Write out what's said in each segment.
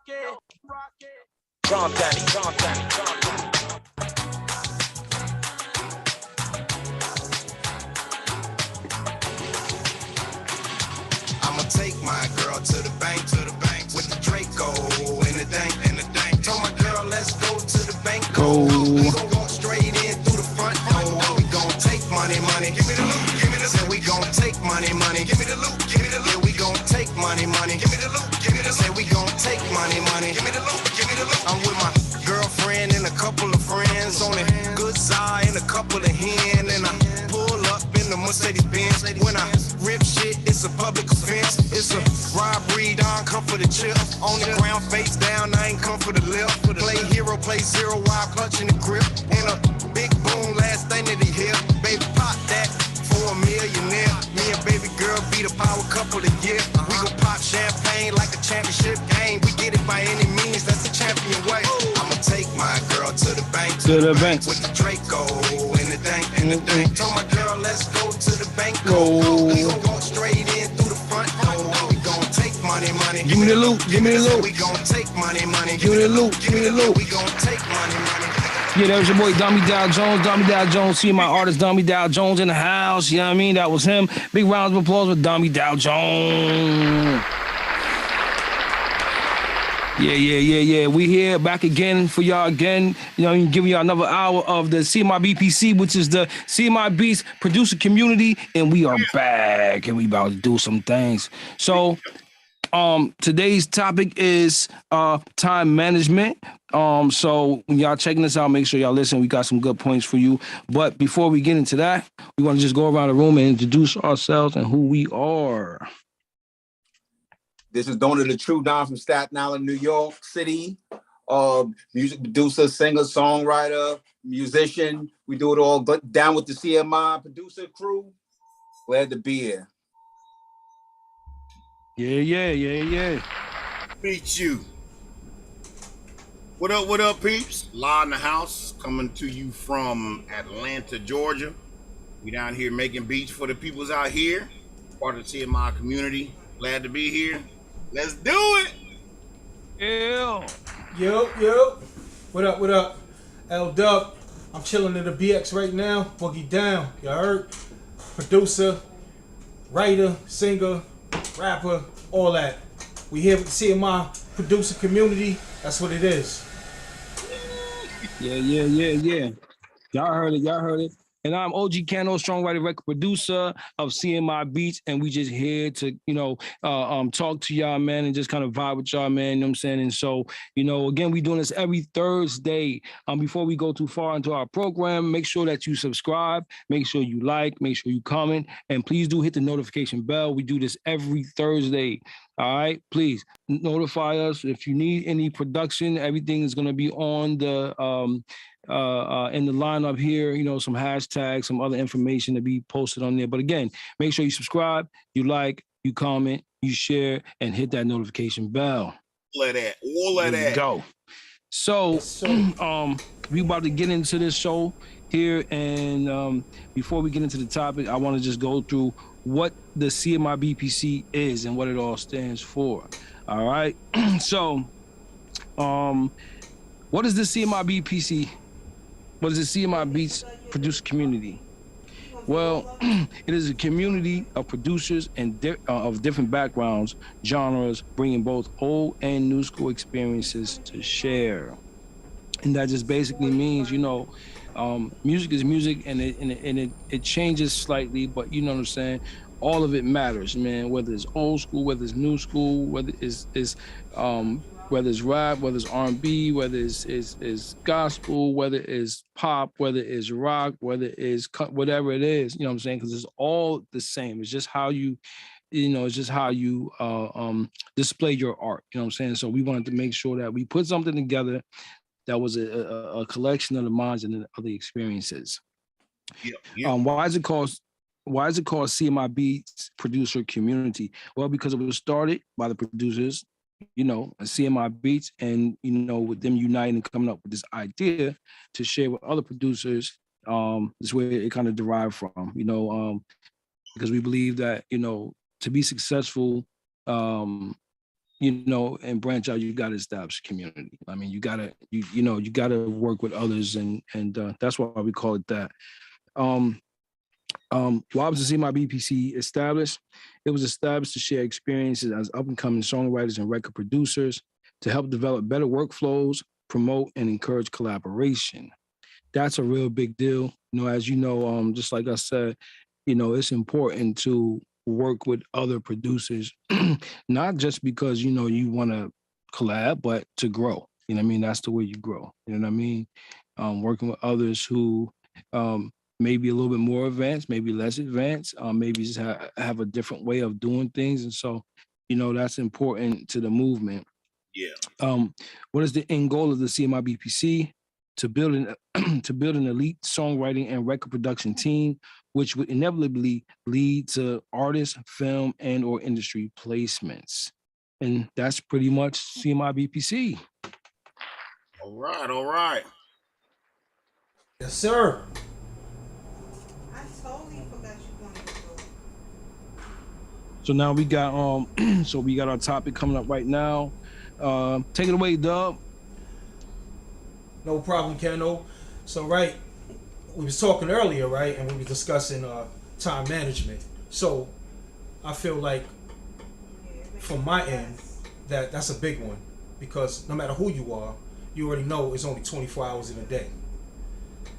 Drum Danny, Drum Danny, Drum Danny. I'ma take my girl to the bank with the Draco and the dank. Told my girl, let's go to the bank. We gon' walk straight in through the front door. We gon' take money. Give me the loot, give me the. Said we gon' take money. Give me the loot, give me the loot. Yeah, we gon' take money. Give me the loot, give me the loot. Said we gon' take money. Give me the loot, give me the loot. I'm with my girlfriend and a couple of friends on it. Good side and a couple of hen, and I pull up in the Mercedes Benz. When I rip shit, it's a public offense. It's a robbery, don't come for the chip. On the ground, face down, I ain't come for the lip. Play hero, play zero while clutching the grip. And a big boom, last thing that he hear. Baby, pop that for a millionaire. Me and baby girl be the power couple of year. We gon' pop champagne like a championship game. We get it by any means, that's the champion way. I'ma take my girl to the bank. With the Draco and the dank. Told my girl, let's go to the bank. We gon' walk straight in through the front door. We gon' take money. Give me the loot, give me the loot. We gon' take money. Give me the loot, give me the loot. We gon' take money. Yeah, that was your boy, Dummy Dow Jones. See my artist, Dummy Dow Jones in the house. You know what I mean? That was him. Big rounds of applause for Dummy Dow Jones. Yeah. We here back again for y'all again. You know, giving y'all another hour of the CMI BPC, which is the CMI Beats producer community. And we are back and we about to do some things. So, today's topic is time management. So when y'all checking this out, make sure y'all listen. We got some good points for you. But before we get into that, we want to just go around the room and introduce ourselves and who we are. This is Donald the True Don from Staten Island, New York City. Music producer, singer, songwriter, musician. We do it all down with the CMI producer crew. Glad to be here. Yeah. Meet you. What up, peeps? Law in the house, coming to you from Atlanta, Georgia. We down here making beats for the peoples out here. Part of the CMI community. Glad to be here. Let's do it. Yeah. Yo. What up? L-Dub. I'm chilling in the BX right now. Boogie down. You heard? Producer, writer, singer, rapper, all that. We here with the CMI producer community. That's what it is. Yeah. Y'all heard it. And I'm OG CAN-NOE, songwriter, record producer of CMI Beats, and we just here to, talk to y'all, man, and just kind of vibe with y'all, man, you know what I'm saying? And so, again, we doing this every Thursday. Before we go too far into our program, make sure that you subscribe, make sure you like, make sure you comment, and please do hit the notification bell. We do this every Thursday. All right, please notify us if you need any production. Everything is going to be on the in the lineup here. Some hashtags, some other information to be posted on there. But again, make sure you subscribe, you like, you comment, you share, and hit that notification bell. All of that. Go. So, we about to get into this show here, and before we get into the topic, I want to just go through what the CMI BPC is and what it all stands for. All right. So, what is the CMI BPC? What is the CMI Beats producer community? Well, it is a community of producers and of different backgrounds, genres, bringing both old and new school experiences to share. And that just basically means, music is music, and it changes slightly, but you know what I'm saying? All of it matters, man, whether it's old school, whether it's new school, whether it's rap, whether it's R&B, whether it's gospel, whether it's pop, whether it's rock, whether it's whatever it is, you know what I'm saying? Because it's all the same. It's just how you, display your art, you know what I'm saying? So we wanted to make sure that we put something together that was a collection of the minds and of the experiences. Yeah. Why is it called CMI Beats producer community? Well, because it was started by the producers, CMI Beats, and with them uniting and coming up with this idea to share with other producers. This is where it kind of derived from, because we believe that to be successful, and branch out, you got to establish a community. I mean, you gotta work with others, and that's why we call it that. Why was the CMI BPC established? It was established to share experiences as up-and-coming songwriters and record producers, to help develop better workflows, promote and encourage collaboration. That's a real big deal. As you know, just like I said, it's important to work with other producers, not just because, you want to collab, but to grow. You know what I mean? That's the way you grow. You know what I mean? Working with others who maybe a little bit more advanced, maybe less advanced, maybe just have a different way of doing things. And so, that's important to the movement. Yeah. What is the end goal of the CMI BPC? To build an elite songwriting and record production team, which would inevitably lead to artist, film, and or industry placements. And that's pretty much CMI BPC. All right. Yes, sir. I totally forgot you wanted to go. So now we got our topic coming up right now. Take it away, Dub. No problem, CAN-NOE. So, right, we was talking earlier, right, and we were discussing time management. So, I feel like, from my end, that's a big one, because no matter who you are, you already know it's only 24 hours in a day.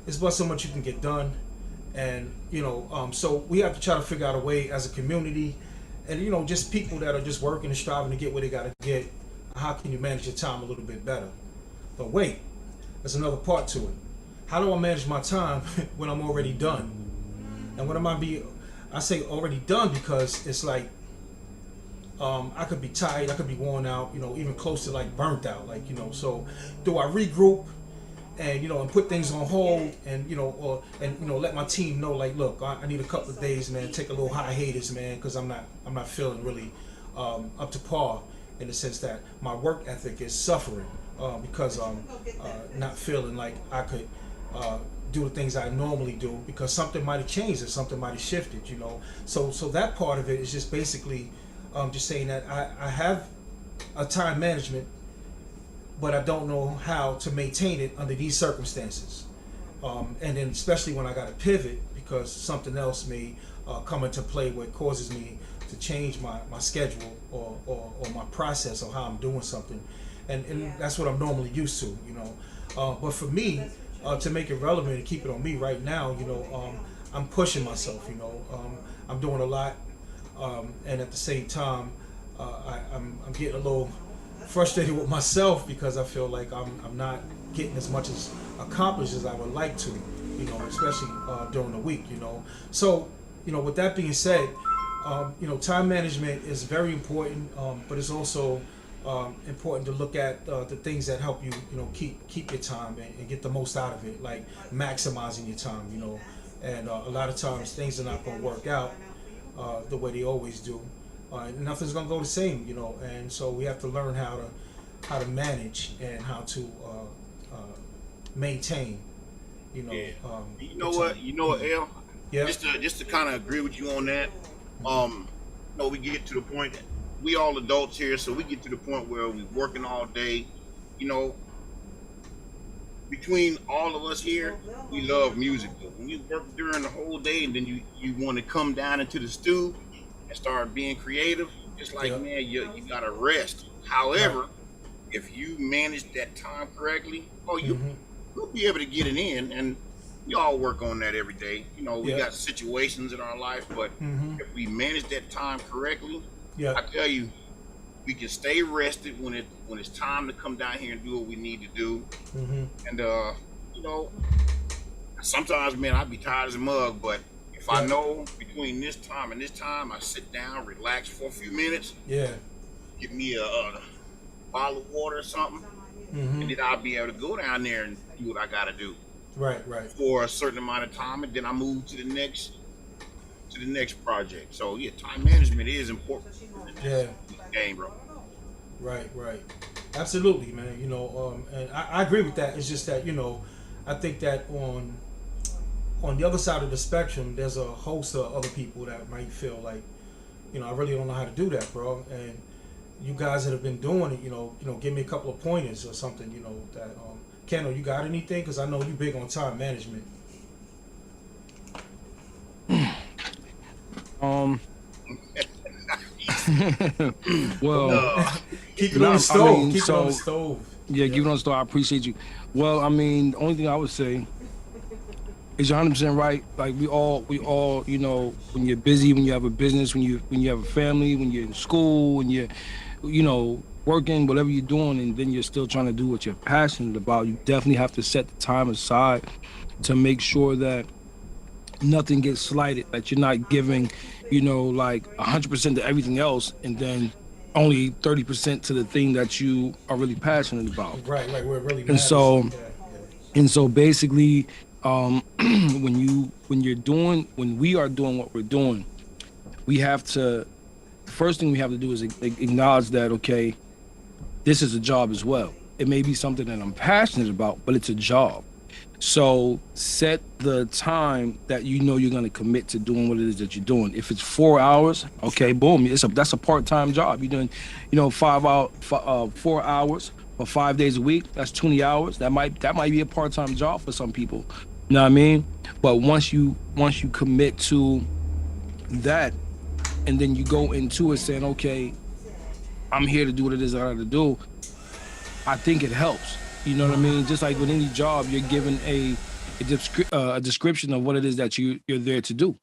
It's but so much you can get done, and so we have to try to figure out a way as a community, and just people that are just working and striving to get where they got to get. How can you manage your time a little bit better? But wait. There's another part to it. How do I manage my time when I'm already done? And when I say already done because it's like I could be tired, I could be worn out, even close to like burnt out, so do I regroup and put things on hold and let my team know, like, look, I need a couple of days, man, take a little hiatus, man, because I'm not feeling really up to par, in the sense that my work ethic is suffering. Because not feeling like I could do the things I normally do, because something might have changed or something might have shifted, So that part of it is just basically just saying that I have a time management, but I don't know how to maintain it under these circumstances. And then especially when I got to pivot, because something else may come into play where it causes me to change my schedule or my process of how I'm doing something. And that's what I'm normally used to, But for me, to make it relevant and keep it on me right now, I'm pushing myself, I'm doing a lot, and at the same time, I'm getting a little frustrated with myself, because I feel like I'm not getting as much as accomplished as I would like to, especially during the week, So, with that being said, time management is very important, but it's also important to look at the things that help you, keep your time and get the most out of it, like maximizing your time, And a lot of times things are not going to work out the way they always do. Nothing's going to go the same, And so we have to learn how to manage and how to maintain, Yeah. You know what, L? Yeah. Just to kind of agree with you on that. We get to the point that we all adults here, so we get to the point where we're working all day. Between all of us here, we love music. But when you work during the whole day and then you want to come down into the stew and start being creative, it's like, man, you gotta rest. However, if you manage that time correctly, you'll be able to get it in, and we all work on that every day. We got situations in our life, but if we manage that time correctly, I tell you, we can stay rested when it's time to come down here and do what we need to do. And sometimes, man, I'd be tired as a mug, but if I know between this time and this time, I sit down, relax for a few minutes, give me a bottle of water or something, and then I'll be able to go down there and do what I gotta do. Right. For a certain amount of time, and then I move to the next project. So time management is important. Game, bro. Right. Absolutely, man. And I agree with that. It's just that I think that on the other side of the spectrum, there's a host of other people that might feel like, I really don't know how to do that, bro. you guys that have been doing it, give me a couple of pointers or something, that Kendall, you got anything? Because I know you big on time management. Um. Well, Keep it on the stove. Keep it on the stove. Yeah, keep it on the stove. I appreciate you. Well, I mean, the only thing I would say is you're 100% right. Like we all, when you're busy, when you have a business, when you have a family, when you're in school, when you're, working, whatever you're doing, and then you're still trying to do what you're passionate about, you definitely have to set the time aside to make sure that nothing gets slighted, that you're not giving, like 100% to everything else, and then only 30% to the thing that you are really passionate about. Right, where it really And matters. so, basically, when we are doing what we're doing, we have to. The first thing we have to do is acknowledge that, okay, this is a job as well. It may be something that I'm passionate about, but it's a job. So set the time that you're going to commit to doing what it is that you're doing. If it's 4 hours, okay, boom, that's a part-time job. You're doing, 4 hours for 5 days a week. That's 20 hours. That might be a part-time job for some people. You know what I mean? But once you commit to that, and then you go into it saying, okay, I'm here to do what it is I got to do, I think it helps. You know what I mean? Just like with any job, you're given a description of what it is that you're there to do.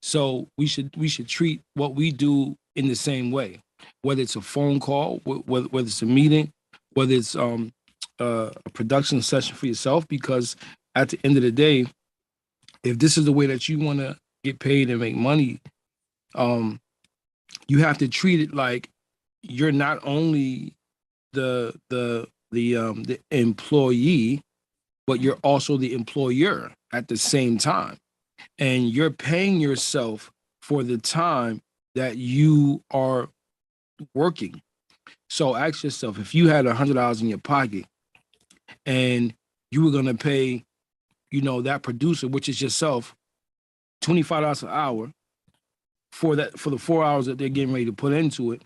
So we should treat what we do in the same way, whether it's a phone call, whether it's a meeting, whether it's a production session for yourself. Because at the end of the day, if this is the way that you want to get paid and make money, you have to treat it like you're not only the employee, but you're also the employer at the same time. And you're paying yourself for the time that you are working. So ask yourself, if you had $100 in your pocket and you were going to pay, that producer, which is yourself, $25 an hour for the 4 hours that they're getting ready to put into it,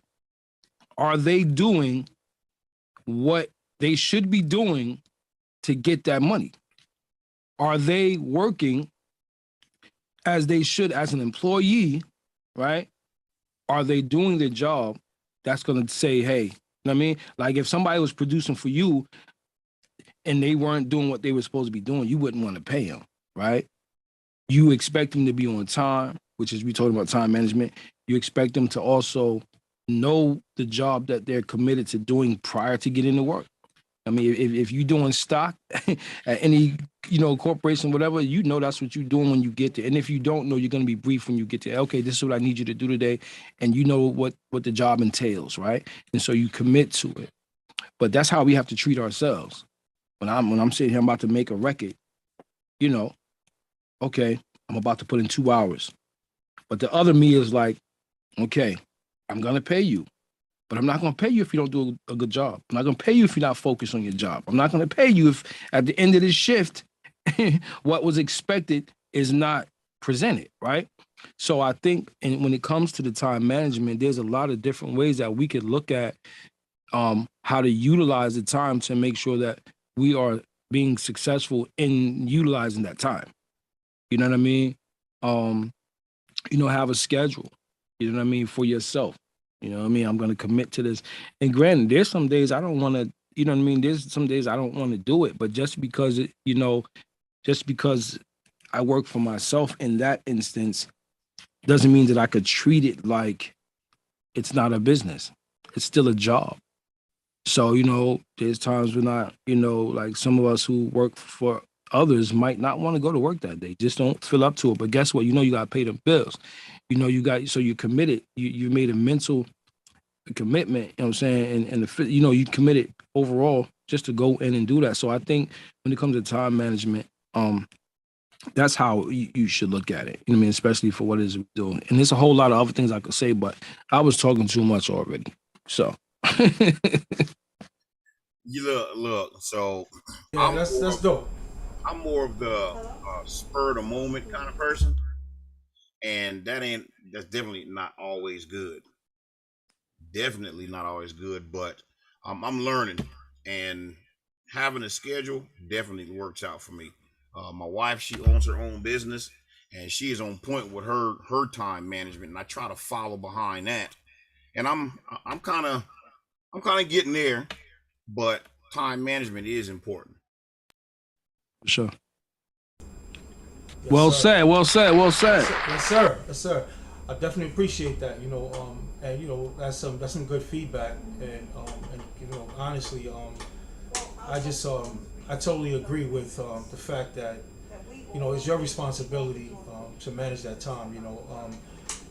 are they doing what they should be doing to get that money? Are they working as they should as an employee, right? Are they doing their job? That's going to say, hey, you know what I mean? Like if somebody was producing for you and they weren't doing what they were supposed to be doing, you wouldn't want to pay them, right? You expect them to be on time, which is we talking about time management. You expect them to also know the job that they're committed to doing prior to getting to work. I mean, if you're doing stock at any, corporation, whatever, that's what you're doing when you get there. And if you don't know, you're going to be briefed when you get there. Okay, this is what I need you to do today. And you know what the job entails, right? And so you commit to it. But that's how we have to treat ourselves. When I'm sitting here, I'm about to make a record, okay, I'm about to put in 2 hours. But the other me is like, okay, I'm going to pay you. But I'm not going to pay you if you don't do a good job. I'm not going to pay you if you're not focused on your job. I'm not going to pay you if at the end of this shift, what was expected is not presented, right? So I think when it comes to the time management, there's a lot of different ways that we could look at how to utilize the time to make sure that we are being successful in utilizing that time. You know what I mean? Have a schedule, for yourself. You know what I mean? I'm going to commit to this. And granted, there's some days I don't want to, there's some days I don't want to do it. But just because, just because I work for myself in that instance doesn't mean that I could treat it like it's not a business. It's still a job. So, there's times when like some of us who work for others might not want to go to work that day. Just don't feel up to it. But guess what? You got to pay the bills. So you're committed. You made a mental commitment, you know what I'm saying? And you committed overall just to go in and do that. So I think when it comes to time management, that's how you should look at it. You know what I mean? Especially for what it is we're doing. And there's a whole lot of other things I could say, but I was talking too much already. So You look. So yeah, that's dope. I'm more of the spur of the moment kind of person, and that's definitely not always good. definitely not always good, but I'm learning, and having a schedule definitely works out for me. My wife, she owns her own business, and she is on point with her time management, and I try to follow behind that. And I'm kind of I'm kind of getting there, but time management is important. Sure. Yes, Well sir. said. Well said. Well said. Yes, sir. Yes, sir. I definitely appreciate that. And that's some good feedback. And honestly, I totally agree with the fact that it's your responsibility to manage that time.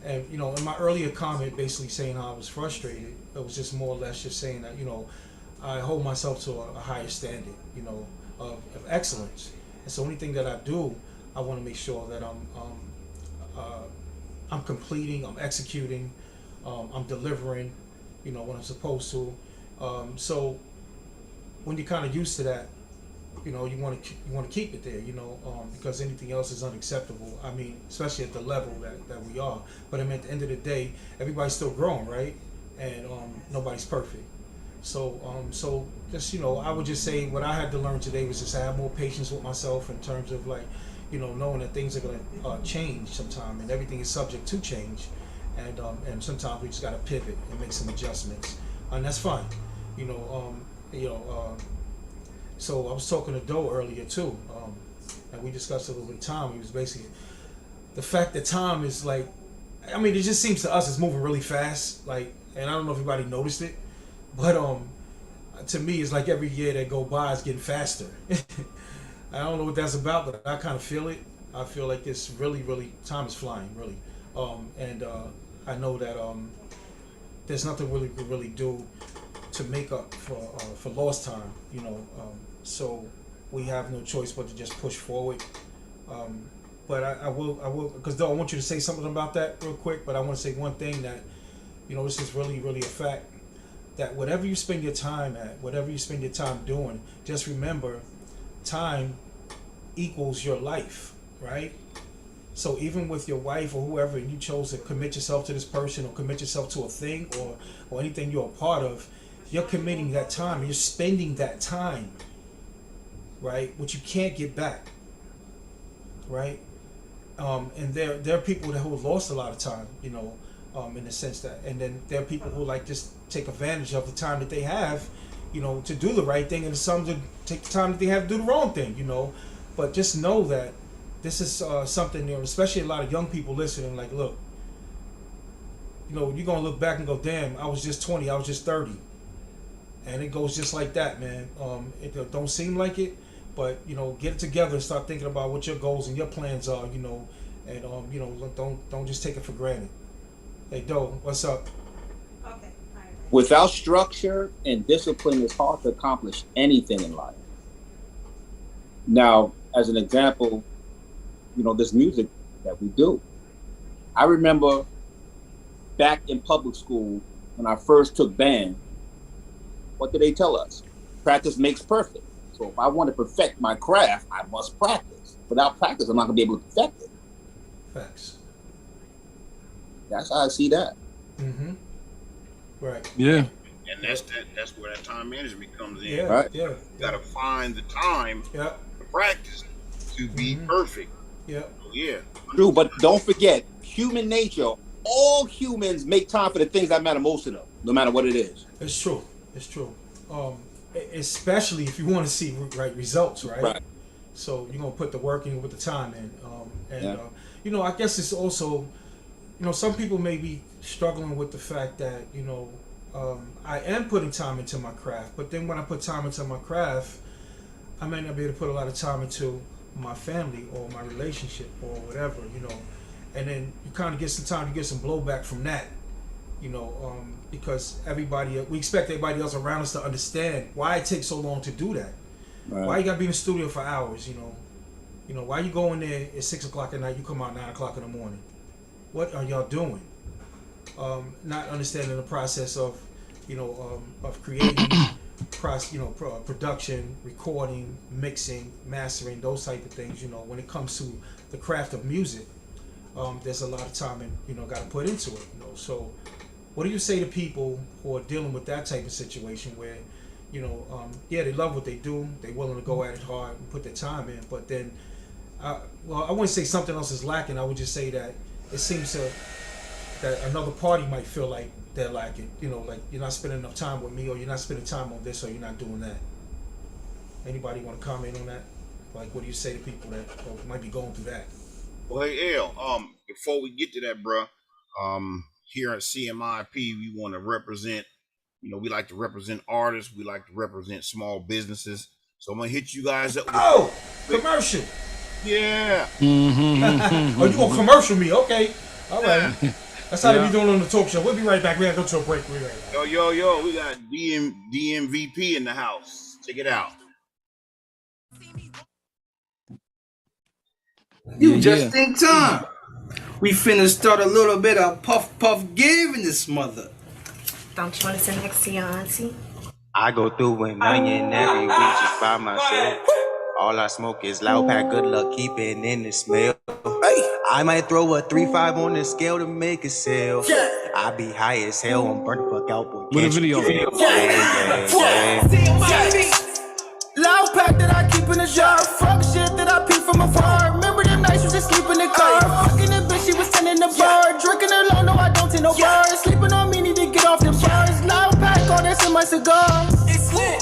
In my earlier comment, basically saying how I was frustrated, it was just more or less just saying that I hold myself to a higher standard, of excellence. And so anything that I do, I want to make sure that I'm completing, I'm executing, I'm delivering, what I'm supposed to. So when you're kind of used to that, you want to keep it there, because anything else is unacceptable. I mean, especially at the level that we are. But I mean, at the end of the day, everybody's still growing, right? And nobody's perfect. So just I would just say what I had to learn today was just have more patience with myself in terms of like, knowing that things are gonna change sometime, and everything is subject to change, and sometimes we just gotta pivot and make some adjustments, and that's fine, you know. So I was talking to Doe earlier too, and we discussed a little bit of time. He was basically the fact that time is like, I mean, it just seems to us it's moving really fast, like, and I don't know if everybody noticed it, but to me it's like every year that go by is getting faster. I don't know what that's about, but I kind of feel it. I feel like it's really, really, time is flying, really. And I know that there's nothing really to really do to make up for lost time, so we have no choice but to just push forward. But I will, because though I want you to say something about that real quick, but I want to say one thing that, this is really, really a fact, that whatever you spend your time at, whatever you spend your time doing, just remember, time equals your life, right? So even with your wife or whoever, and you chose to commit yourself to this person or commit yourself to a thing or anything you're a part of, you're committing that time, you're spending that time, right? Which you can't get back, right? And there are people who have lost a lot of time, in the sense that, and then there are people who like just take advantage of the time that they have, to do the right thing, and some to take the time that they have to do the wrong thing, But just know that this is something, especially a lot of young people listening, like, look, you're gonna look back and go, damn, I was just 20, I was just 30. And it goes just like that, man. It don't seem like it, but get it together and start thinking about what your goals and your plans are, and don't just take it for granted. Hey, Doe, what's up? Okay. All right. Without structure and discipline, it's hard to accomplish anything in life. Now, as an example, this music that we do. I remember back in public school when I first took band, what did they tell us? Practice makes perfect. So if I want to perfect my craft, I must practice. Without practice, I'm not going to be able to perfect it. Facts. That's how I see that. Mm-hmm. Right. Yeah. And that's where that time management comes in. Yeah. Right. Yeah. You gotta find the time Yeah. to practice to be perfect. Yeah. Yeah. True, but don't forget, human nature, all humans make time for the things that matter most to them, no matter what it is. It's true. It's true. Especially if you want to see results, right? Right. So you're gonna put the work in, with the time in, Yeah. I guess it's also, some people may be struggling with the fact that I am putting time into my craft, but then when I put time into my craft, I may not be able to put a lot of time into my family or my relationship or whatever, and then you kind of get some time to get some blowback from that, because we expect everybody else around us to understand why it takes so long to do that. Right. Why you gotta be in the studio for hours, why you go in there at 6 o'clock at night, you come out 9 o'clock in the morning. What are y'all doing? Not understanding the process of creating, production, recording, mixing, mastering, those type of things. When it comes to the craft of music, there's a lot of time and got to put into it. So What do you say to people who are dealing with that type of situation where, you know, yeah, they love what they do, they're willing to go at it hard and put their time in, but then, well, I wouldn't say something else is lacking. I would just say that it seems that another party might feel like they're lacking. You know, like you're not spending enough time with me, or you're not spending time on this, or you're not doing that. Anybody want to comment on that? Like, what do you say to people that might be going through that? Well, hey, L, before we get to that, bro, here at CMIP, we want to represent, you know, we like to represent artists, we like to represent small businesses. So I'm gonna hit you guys up with commercial. Yeah. Oh, you gonna commercial me? Okay. All right. That's how they be doing on the talk show. We'll be right back. We gotta go to a break. We'll be right back. Yo, we got DMVP in the house. Check it out. You just in time. We finna start a little bit of puff give in this mother. Don't you want to sit next to your auntie? I go through an onion every week just by myself. All I smoke is loud pack, good luck keeping in the smell. I might throw a 3-5 on the scale to make it sell. I be high as hell, I'm burnt the fuck out. With a video. Loud pack that I keep in the jar. Fuck shit that I peep from afar. Remember them nights you just sleep in the car. Fucking the bitch, she was tending the bar. Drinking alone, no, I don't take no bars. Sleeping on me, need to get off the bars. Loud pack, all that's in my cigar. It's lit.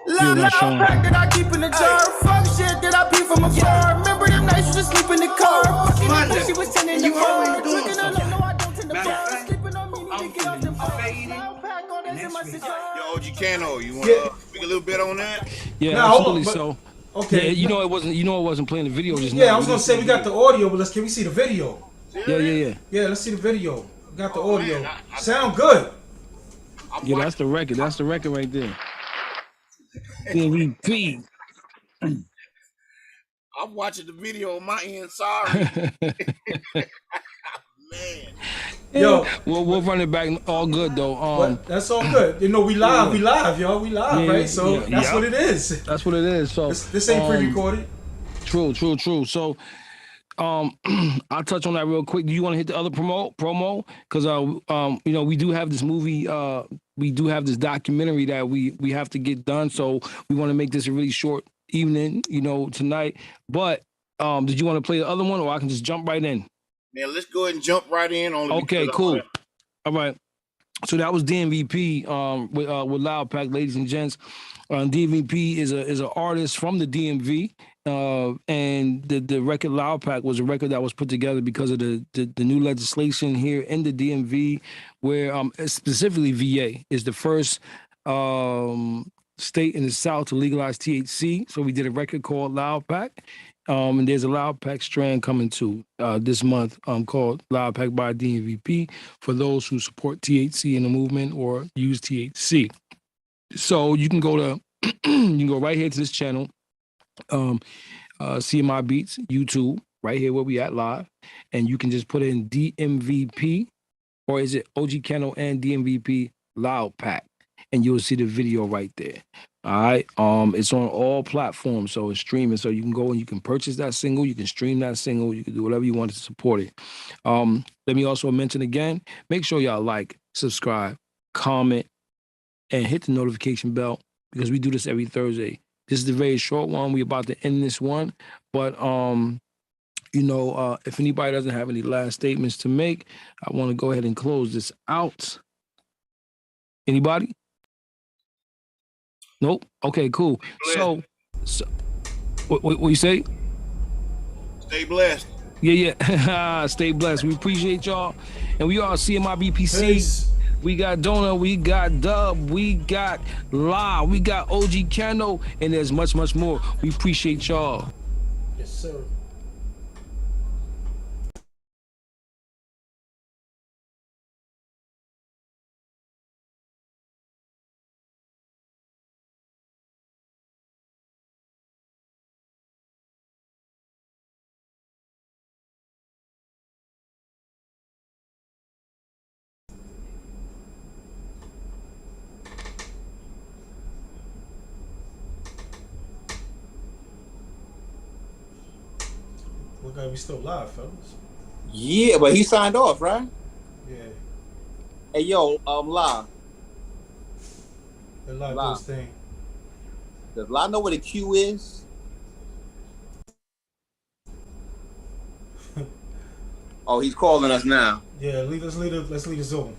Loud pack that I keep in the jar. Fuck shit that I peep from afar. Remember them nights you just sleep in the car. Fucking the bitch, she was tending the bar. Drinking alone, no, I don't take the bars. Sleeping on me, need to get off the bars. Loud pack, all that's in my cigar. Yo, OG CAN-NOE, you wanna speak a little bit on that? Yeah, Now, absolutely. but, so, okay, yeah, it wasn't playing the video just now. Yeah, I was gonna say we got the audio, but can we see the video? Yeah. Yeah, let's see the video. We got the audio. Man, sound good. Yeah, that's the record. That's the record right there. MVP. I'm watching the video on my end. Sorry. Man. Yo, we'll run it back. All good though. That's all good. You know, we live, y'all. We live, right? So that's what it is. That's what it is. So this ain't pre-recorded. True. So, I'll touch on that real quick. Do you want to hit the other promo? Because you know, we do have this movie. We do have this documentary that we have to get done. So we want to make this a really short evening, you know, tonight. But did you want to play the other one, or I can just jump right in? Man, let's go ahead and jump right in. Okay, cool. All right. So that was DMVP with Loud Pack, ladies and gents. DMVP is an artist from the DMV, and the record Loud Pack was a record that was put together because of the new legislation here in the DMV, where specifically VA is the first state in the South to legalize THC. So we did a record called Loud Pack. And there's a Loud Pack strand coming to this month called Loud Pack by DMVP for those who support THC in the movement or use THC. So you can go right here to this channel, CMI Beats, YouTube, right here where we at live, and you can just put in DMVP, or is it OG CAN-NOE and DMVP Loud Pack, and you'll see the video right there. All right. It's on all platforms, so it's streaming. So you can go and you can purchase that single, you can stream that single, you can do whatever you want to support it. Let me also mention again, make sure y'all like, subscribe, comment, and hit the notification bell because we do this every Thursday. This is a very short one. We're about to end this one, but you know, if anybody doesn't have any last statements to make, I want to go ahead and close this out. Anybody? Nope. Okay, cool. So what you say? Stay blessed. Yeah. Stay blessed. We appreciate y'all. And we are CMI BPC. Peace. We got Dona, we got Dub, we got La, we got OG CAN-NOE, and there's much, much more. We appreciate y'all. Yes, sir. Look like we still live, fellas. Yeah, but he signed off, right? Yeah. Hey, yo, La. The La do La. his thing. Does La know what a Q is? Oh, he's calling us now. Yeah, let's leave the Zoom.